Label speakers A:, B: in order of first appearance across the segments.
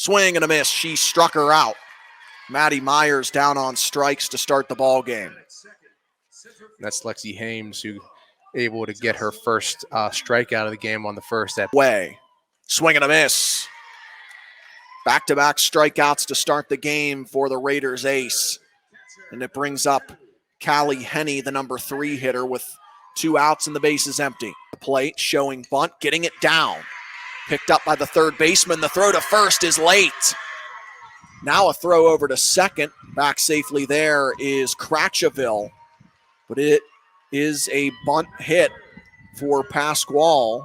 A: Swing and a miss. She struck her out. Maddie Myers down on strikes to start the ball game.
B: That's Lexi Hames, who able to get her first strikeout of the game on the first at
A: way. Swing and a miss. Back-to-back strikeouts to start the game for the Raiders ace. And it brings up Callie Henney, the number 3 hitter, with 2 outs and the bases empty. The plate showing bunt, getting it down. Picked up by the third baseman. The throw to first is late. Now a throw over to second. Back safely there is Cratcheville. But it is a bunt hit for Pasquale.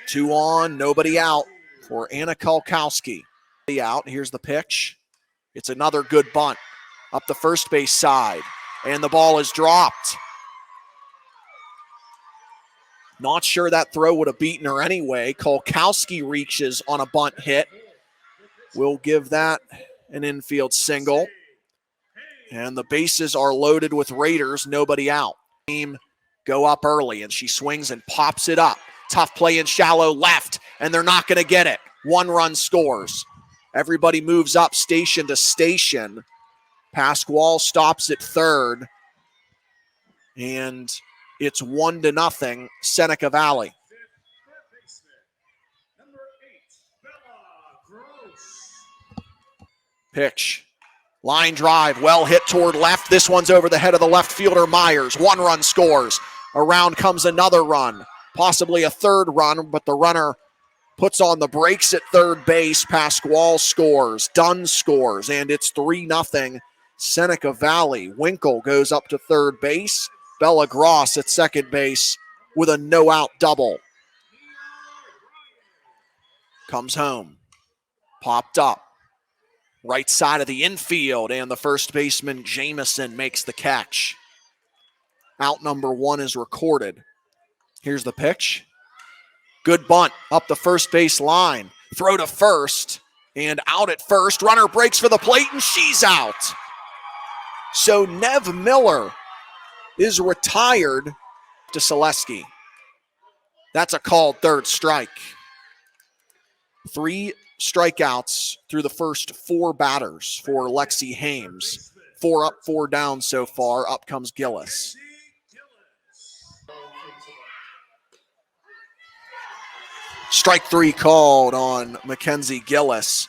A: 2 on, nobody out for Anna Kulkowski. Out, here's the pitch. It's another good bunt up the first base side. And the ball is dropped. Not sure that throw would have beaten her anyway. Kulkowski reaches on a bunt hit. We'll give that an infield single. And the bases are loaded with Raiders, nobody out. Team go up early, and she swings and pops it up. Tough play in shallow left, and they're not going to get it. 1 run scores. Everybody moves up station to station. Pasquale stops at third, and it's 1-0 Seneca Valley. Pitch. Line drive, well hit toward left. This one's over the head of the left fielder, Myers. 1 run scores. Around comes another run, possibly a third run, but the runner puts on the brakes at third base. Pasquale scores, Dunn scores, and it's 3-0 Seneca Valley. Winkle goes up to third base. Bella Gross at second base with a no-out double. Comes home, popped up. Right side of the infield, and the first baseman, Jamison, makes the catch. Out number 1 is recorded. Here's the pitch. Good bunt up the first base line. Throw to first, and out at first. Runner breaks for the plate, and she's out. So Nev Miller is retired to Selesky. That's a called third strike. 3 strikeouts through the first 4 batters for Lexi Hames. 4 up, 4 down so far. Up comes Gillis. Strike 3 called on Mackenzie Gillis.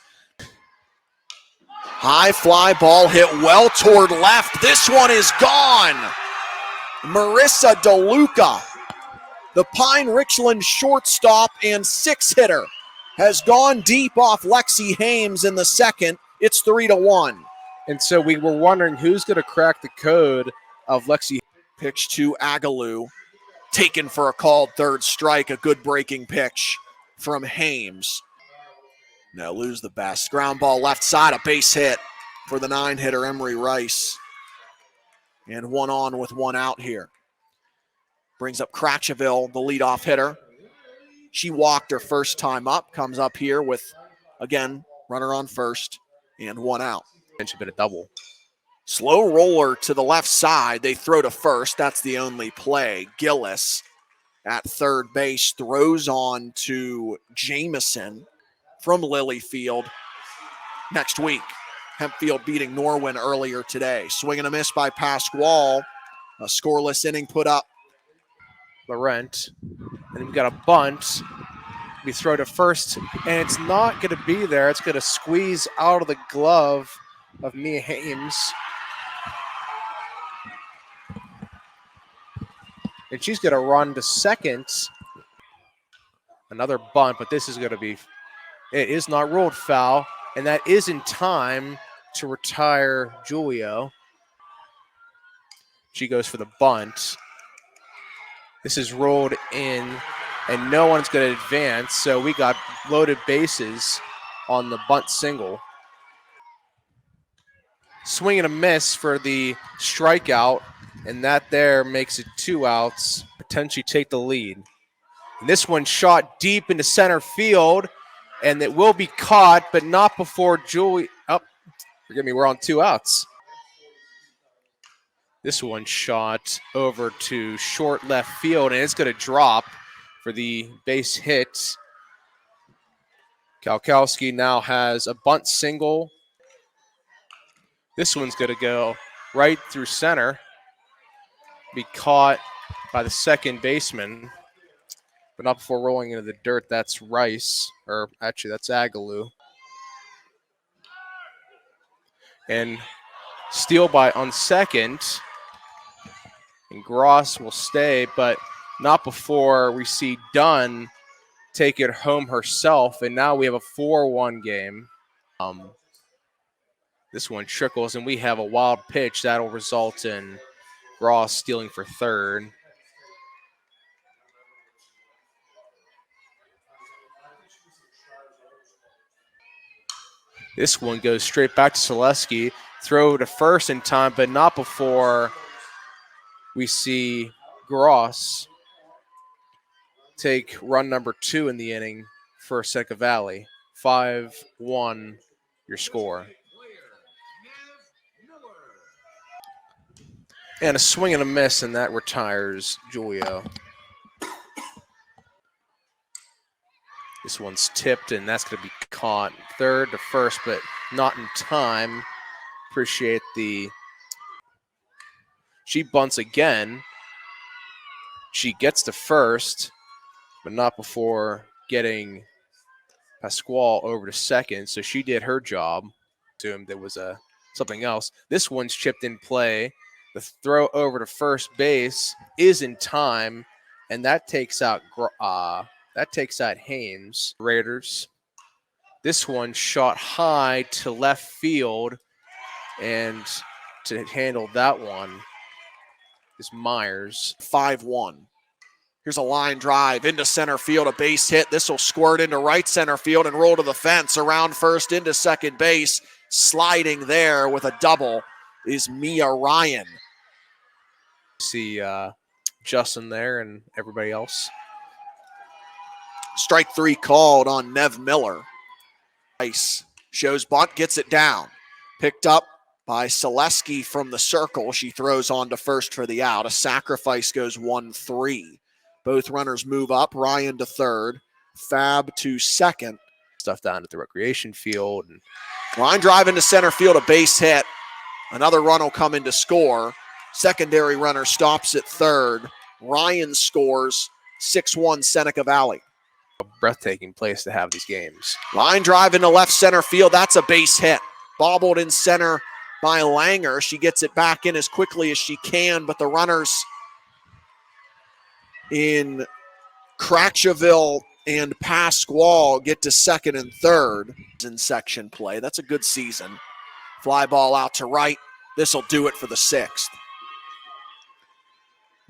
A: High fly ball hit well toward left. This one is gone. Marissa DeLuca, the Pine-Richland shortstop and 6-hitter, has gone deep off Lexi Hames in the second. It's 3-1.
B: And so we were wondering who's going to crack the code of Lexi.
A: Pitch to Agaloo, taken for a called third strike. A good breaking pitch from Hames. No, lose the best. Ground ball left side, a base hit for the 9-hitter Emery Rice. And 1 on with 1 out here. Brings up Cratcheville, the leadoff hitter. She walked her first time up, comes up here with, again, runner on first and 1 out.
B: And she's been a double.
A: Slow roller to the left side. They throw to first. That's the only play. Gillis at third base throws on to Jamison from Lilyfield next week. Hempfield beating Norwin earlier today. Swing and a miss by Pasquale. A scoreless inning put up.
B: Laurent. And we've got a bunt. We throw to first, and it's not going to be there. It's going to squeeze out of the glove of Mia Hames. And she's going to run to second. Another bunt, but this is going to be, it is not ruled foul, and that is in time to retire Julio. She goes for the bunt. This is rolled in, and no one's going to advance, so we got loaded bases on the bunt single. Swing and a miss for the strikeout, and that there makes it 2 outs, potentially take the lead. And this one shot deep into center field, and it will be caught, but not before Julie. Oh, forgive me, we're on 2 outs. This one shot over to short left field, and it's going to drop for the base hit. Galkowski now has a bunt single. This one's going to go right through center, be caught by the second baseman, but not before rolling into the dirt. That's Rice, or actually that's Agaloo. And steal by on second, and Gross will stay, but not before we see Dunn take it home herself, and now we have a 4-1 game. This one trickles, and we have a wild pitch that'll result in Gross stealing for third. This one goes straight back to Selesky. Throw to first in time, but not before we see Gross take run number 2 in the inning for Seneca Valley. 5-1 your score. And a swing and a miss, and that retires Julio. This one's tipped, and that's going to be caught third to first, but not in time. Appreciate the... She bunts again. She gets to first, but not before getting Pasquale over to second, so she did her job. To him, there was something else. This one's chipped in play. The throw over to first base is in time, and that takes out Hames. Raiders. This one shot high to left field, and to handle that one is Myers.
A: 5-1. Here's a line drive into center field, a base hit. This will squirt into right center field and roll to the fence, around first into second base. Sliding there with a double is Mia Ryan.
B: See Justin there and everybody else.
A: Strike 3 called on Nev Miller. Ice shows bunt, gets it down. Picked up by Selesky from the circle. She throws on to first for the out. A sacrifice goes 1-3. Both runners move up. Ryan to third. Fab to second.
B: Stuff down at the recreation field. And
A: line drive into center field, a base hit. Another run will come in to score. Secondary runner stops at third. Ryan scores. 6-1 Seneca Valley.
B: A breathtaking place to have these games.
A: Line drive into left center field. That's a base hit. Bobbled in center by Langer. She gets it back in as quickly as she can, but the runners in Cratcheville and Pasquale get to second and third in section play. That's a good season. Fly ball out to right. This will do it for the 6th.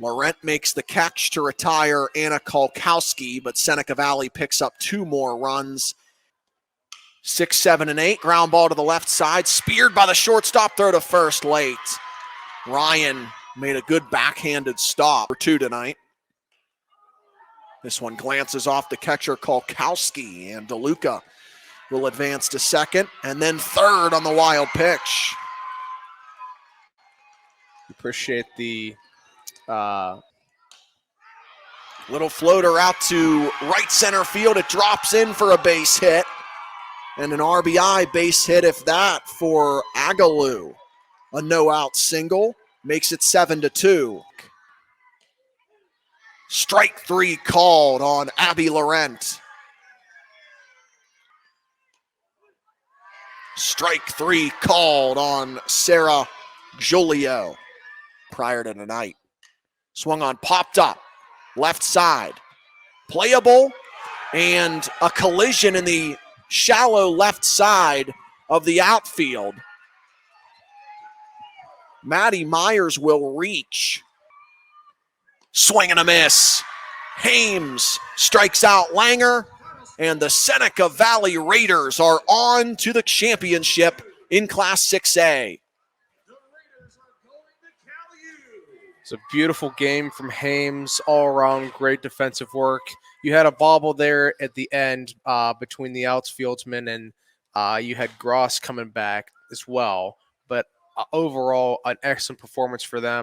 A: Laurent makes the catch to retire Anna Kolkowski, but Seneca Valley picks up 2 more runs. 6, 7, and 8. Ground ball to the left side. Speared by the shortstop. Throw to first late. Ryan made a good backhanded stop for 2 tonight. This one glances off the catcher Kolkowski, and DeLuca will advance to second and then third on the wild pitch.
B: Appreciate the
A: little floater out to right center field. It drops in for a base hit. And an RBI base hit, if that, for Agaloo. A no-out single makes it 7-2. Strike 3 called on Abby Laurent. Strike 3 called on Sarah Julio prior to tonight. Swung on, popped up, left side. Playable, and a collision in the shallow left side of the outfield. Maddie Myers will reach. Swing and a miss. Hames strikes out Langer, and the Seneca Valley Raiders are on to the championship in Class 6A.
B: It's a beautiful game from Hames, all around great defensive work. You had a bobble there at the end between the outfieldsmen, and you had Gross coming back as well. But overall, an excellent performance for them.